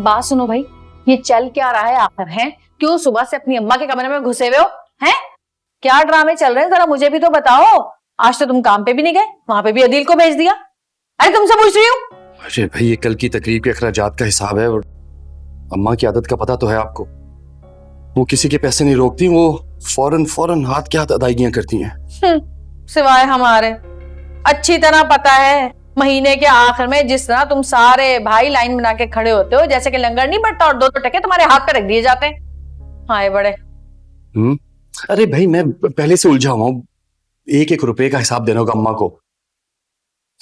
बात सुनो भाई, ये चल क्या रहा है आखिर? है क्यों सुबह से अपनी अम्मा के कमरे में घुसे हुए हो? हैं क्या ड्रामे चल रहे हैं, जरा मुझे भी तो बताओ। आज तो तुम काम पे भी नहीं गए, वहां पे भी अदील को भेज दिया। अरे तुमसे पूछ रही हूँ। अरे भाई, ये कल की तकरीब के अखराजात का हिसाब है और अम्मा की आदत का पता तो है आपको। वो किसी के पैसे नहीं रोकती, वो फौरन फौरन हाथ के हाथ अदायगियां करती हैं। सिवाय हमारे अच्छी तरह पता है, महीने के आखिर में जिस तरह तुम सारे भाई लाइन बना के खड़े होते हो, जैसे कि लंगर नहीं बढ़ता और दो टके तुम्हारे हाथ पे रख दिए जाते हैं। हाय बड़े। अरे भाई, मैं पहले से उलझा हुआ हूँ। एक एक रुपए का हिसाब देना होगा अम्मा को।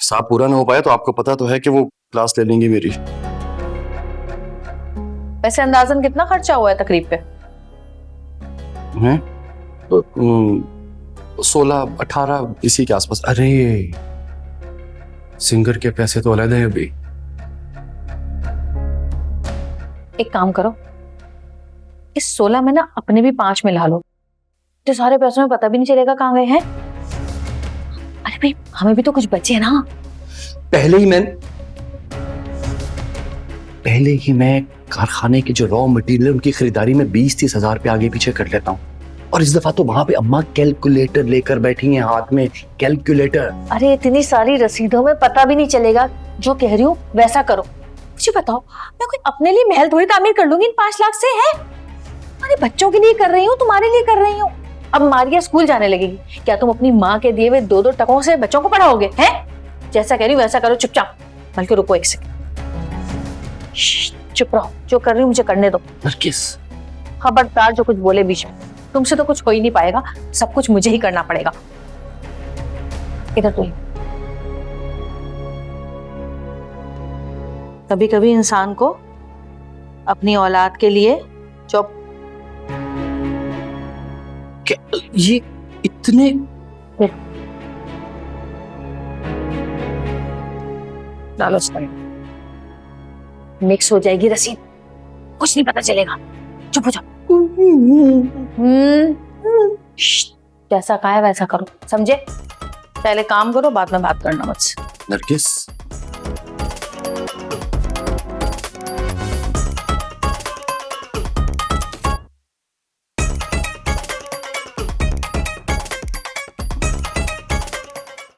हिसाब पूरा ना हो पाया तो आपको पता तो है कि वो क्लास ले लेंगी मेरी। वैसे अंदाजन कितना खर्चा हुआ है तकरीब पे? हैं? 16-18 इसी के आसपास। अरे सिंगर के पैसे तो अलग है अभी। एक काम करो, इस 16 में ना अपने भी 5 मिला लो, तो सारे पैसों में पता भी नहीं चलेगा कहाँ गए हैं। अरे भाई हमें भी तो कुछ बचे ना। पहले ही मैं कारखाने के जो रॉ मटेरियल उनकी खरीदारी में 20-30 हजार पे आगे पीछे कर लेता हूँ। और इस दफा तो वहां पे अम्मा कैलकुलेटर लेकर बैठी हैं, हाथ में कैलकुलेटर। अरे इतनी सारी रसीदों में पता भी नहीं चलेगा। जो कह रही हूँ वैसा करो। मुझे बताओ, मैं कोई अपने लिए महल थोड़ी तामीर कर लूंगी इन 5 लाख से। है अरे बच्चों के लिए कर रही हूँ, तुम्हारे लिए कर रही हूँ। अब मारिया स्कूल जाने लगेगी, क्या तुम अपनी माँ के दिए हुए 2-2 टकों से बच्चों को पढ़ाओगे? हैं जैसा कह रही हूँ वैसा करो चुपचाप। बल्कि रुको एक सेकंड, चुप रहो। जो कर रही हूँ मुझे करने दो। नरगिस, खबरदार जो कुछ बोले बीच में। तुमसे तो कुछ हो ही नहीं पाएगा, सब कुछ मुझे ही करना पड़ेगा। इधर तुम। कभी कभी इंसान को अपनी औलाद के लिए जो ये इतने डालो, मिक्स हो जाएगी रसीद, कुछ नहीं पता चलेगा। चुप हो जाओ। जैसा कहा है वैसा करो, समझे? पहले काम करो, बाद में बात करना मुझसे। नरगिस,